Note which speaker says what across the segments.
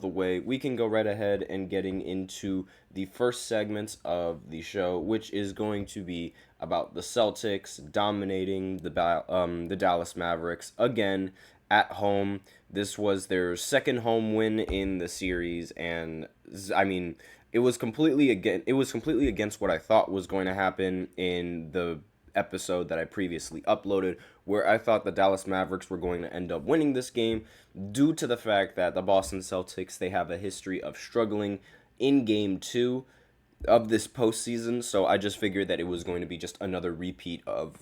Speaker 1: the way, we can go right ahead and getting into the first segment of the show, which is going to be about the Celtics dominating the Dallas Mavericks again at home. This was their second home win in the series, and I mean, it was completely against what I thought was going to happen in the episode that I previously uploaded, where I thought the Dallas Mavericks were going to end up winning this game due to the fact that the Boston Celtics, they have a history of struggling in game 2 of this postseason. So I just figured that it was going to be just another repeat of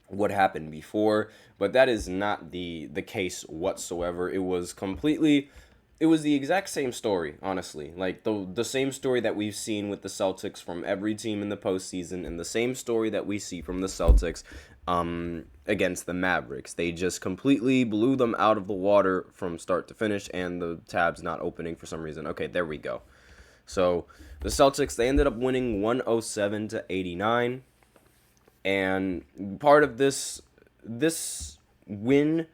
Speaker 1: what happened before, but that is not the case whatsoever. It was the exact same story, honestly. Like the same story that we've seen with the Celtics from every team in the postseason, and the same story that we see from the Celtics against the Mavericks. They just completely blew them out of the water from start to finish, and the tab's not opening for some reason. Okay, there we go. So the Celtics, they ended up winning 107 to 89, and part of this win,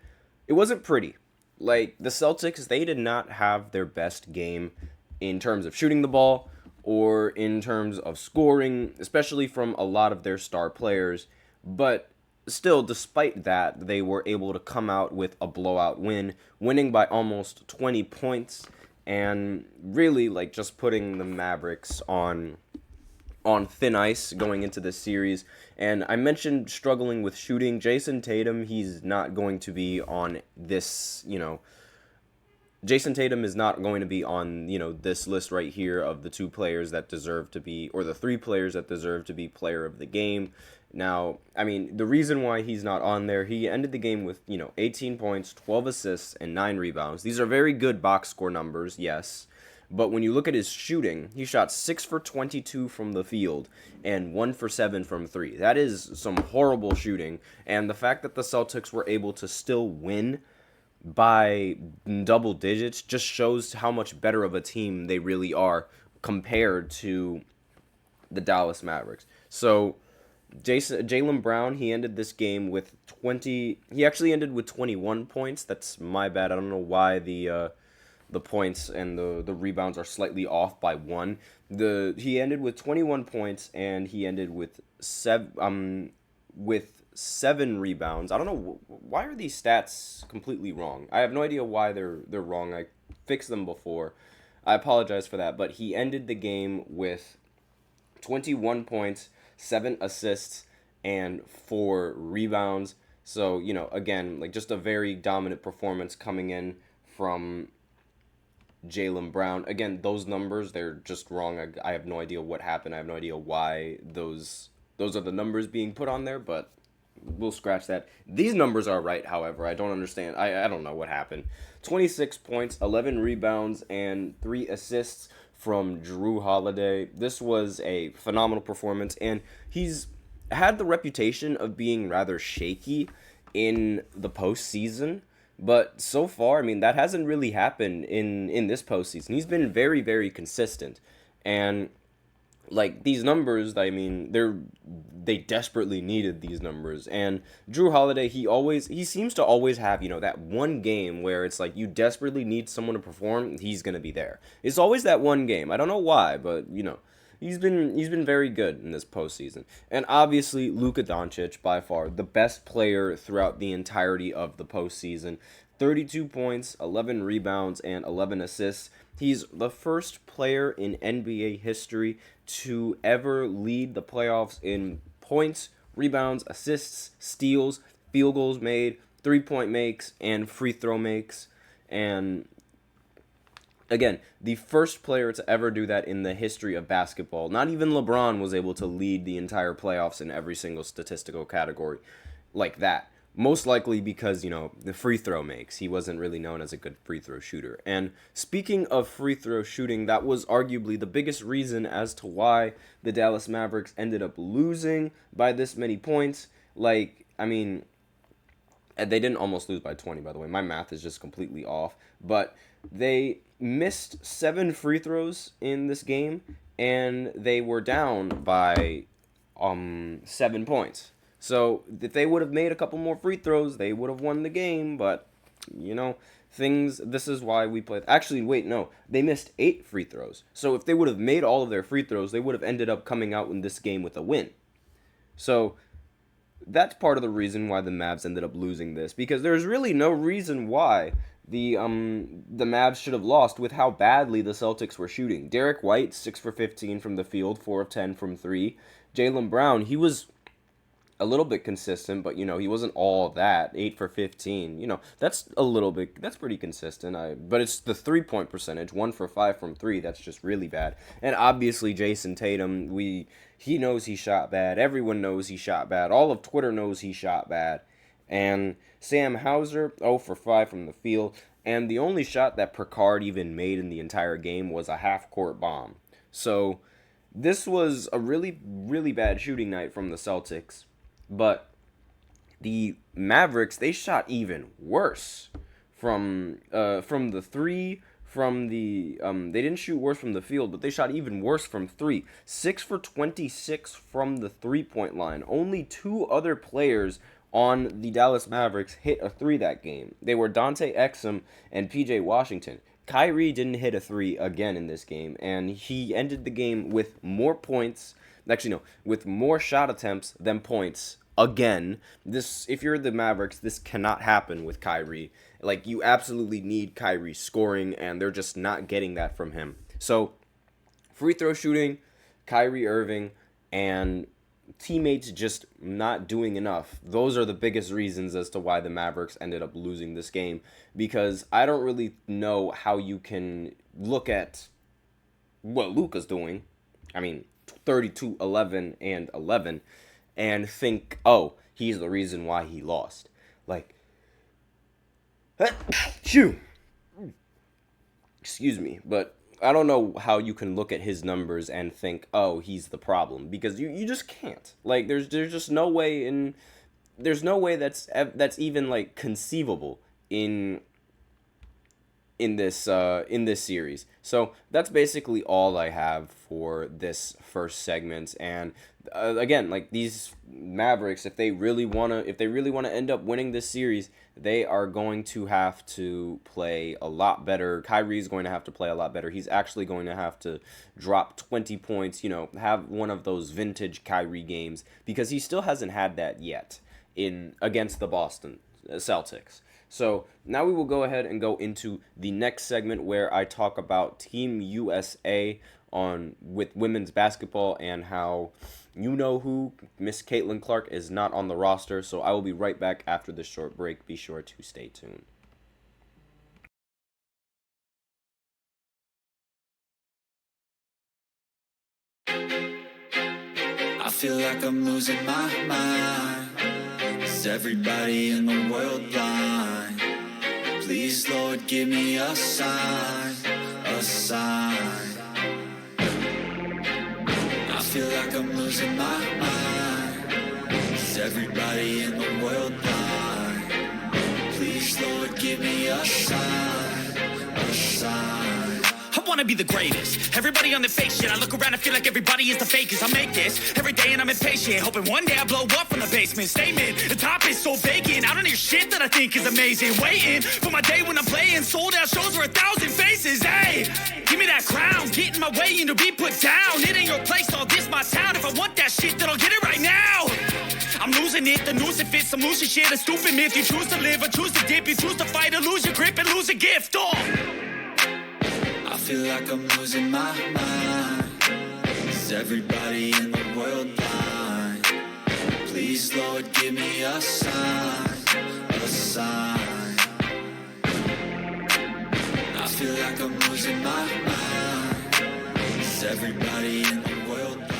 Speaker 1: it wasn't pretty. Like, the Celtics, they did not have their best game in terms of shooting the ball or in terms of scoring, especially from a lot of their star players. But still, despite that, they were able to come out with a blowout win, winning by almost 20 points, and really, like, just putting the Mavericks on thin ice going into this series. And I mentioned struggling with shooting. Jason Tatum, he's not going to be on this, Jason Tatum is not going to be on, this list right here of the two players that deserve to be, or the three players that deserve to be player of the game. Now, I mean, the reason why he's not on there, he ended the game with, 18 points, 12 assists, and 9 rebounds. These are very good box score numbers, yes. But when you look at his shooting, he shot 6 for 22 from the field and 1 for 7 from 3. That is some horrible shooting. And the fact that the Celtics were able to still win by double digits just shows how much better of a team they really are compared to the Dallas Mavericks. So Jaylen Brown, he ended this game with 20. He actually ended with 21 points. That's my bad. I don't know why the points and the rebounds are slightly off by one. He ended with 21 points, and he ended with seven rebounds. I don't know why are these stats completely wrong. I have no idea why they're wrong. I fixed them before. I apologize for that, but he ended the game with 21 points, 7 assists, and 4 rebounds. So, again, like, just a very dominant performance coming in from Jaylen Brown. Again, those numbers, they're just wrong. I have no idea what happened. I have no idea why those are the numbers being put on there, but we'll scratch that. These numbers are right, however. I don't understand. I don't know what happened. 26 points, 11 rebounds, and 3 assists from Drew Holiday. This was a phenomenal performance, and he's had the reputation of being rather shaky in the postseason. But so far, I mean, that hasn't really happened in this postseason. He's been very, very consistent. And like, these numbers, I mean, they desperately needed these numbers. And Drew Holiday, he seems to always have, that one game where it's like you desperately need someone to perform, he's going to be there. It's always that one game. I don't know why, but he's been very good in this postseason. And obviously, Luka Doncic, by far the best player throughout the entirety of the postseason. 32 points, 11 rebounds, and 11 assists. He's the first player in NBA history to ever lead the playoffs in points, rebounds, assists, steals, field goals made, three-point makes, and free throw makes. And again, the first player to ever do that in the history of basketball. Not even LeBron was able to lead the entire playoffs in every single statistical category like that. Most likely because, the free throw makes. He wasn't really known as a good free throw shooter. And speaking of free throw shooting, that was arguably the biggest reason as to why the Dallas Mavericks ended up losing by this many points. Like, I mean, they didn't almost lose by 20, by the way. My math is just completely off. But they missed 7 free throws in this game, and they were down by 7 points. So if they would have made a couple more free throws, they would have won the game. But, This is why we played. Actually, wait, no. They missed 8 free throws. So if they would have made all of their free throws, they would have ended up coming out in this game with a win. So that's part of the reason why the Mavs ended up losing this, because there's really no reason why the Mavs should have lost with how badly the Celtics were shooting. Derek White, 6 for 15 from the field, 4 of 10 from 3. Jaylen Brown, he was a little bit consistent, but he wasn't all that. 8 for 15. That's pretty consistent. But it's the 3-point percentage, 1 for 5 from 3. That's just really bad. And obviously Jason Tatum, he knows he shot bad. Everyone knows he shot bad. All of Twitter knows he shot bad. And Sam Hauser, 0 for 5 from the field. And the only shot that Picard even made in the entire game was a half-court bomb. So this was a really, really bad shooting night from the Celtics. But the Mavericks, they shot even worse from the 3, they didn't shoot worse from the field, but they shot even worse from 3. 6 for 26 from the 3-point line. Only 2 other players on the Dallas Mavericks hit a 3 that game. They were Dante Exum and PJ Washington. Kyrie didn't hit a 3 again in this game, and he ended the game with more points. Actually, no, with more shot attempts than points again. If you're the Mavericks, this cannot happen with Kyrie. You absolutely need Kyrie scoring, and they're just not getting that from him. So, free throw shooting, Kyrie Irving, and teammates just not doing enough. Those are the biggest reasons as to why the Mavericks ended up losing this game, because I don't really know how you can look at what Luka's doing. 32, 11, and 11, and think, oh, he's the reason why he lost. Excuse me, but I don't know how you can look at his numbers and think, oh, he's the problem, because you just can't. There's just no way there's no way that's even conceivable in this series. So that's basically all I have for this first segment. And again, these Mavericks, if they really wanna end up winning this series, they are going to have to play a lot better. Kyrie's going to have to play a lot better. He's actually going to have to drop 20 points. Have one of those vintage Kyrie games, because he still hasn't had that yet against the Boston Celtics. So now we will go ahead and go into the next segment, where I talk about Team USA with women's basketball, and how who Miss Caitlin Clark is not on the roster. So I will be right back after this short break. Be sure to stay tuned.
Speaker 2: I feel like I'm losing my mind. Is everybody in the world blind? Please, Lord, give me a sign, a sign. I feel like I'm losing my mind. Is everybody in the world blind? Please, Lord, give me a sign, a sign. I wanna be the greatest. Everybody on the fake shit. I look around and feel like everybody is the fakest. I make this every day and I'm impatient, hoping one day I blow up from the basement. Statement, the top is so vacant. I don't hear shit that I think is amazing. Waiting for my day when I'm playing sold out shows for 1,000 faces. Hey, give me that crown. Get in my way and to be put down. It ain't your place, all this my town. If I want that shit, then I'll get it right now. I'm losing it, the noose it fits. I'm losing shit, a stupid myth. You choose to live or choose to dip. You choose to fight or lose your grip and lose a gift. I feel like I'm losing my mind. Is everybody in the world blind? Please, Lord, give me a sign, a sign. I feel like I'm losing my mind. Is everybody in the world blind?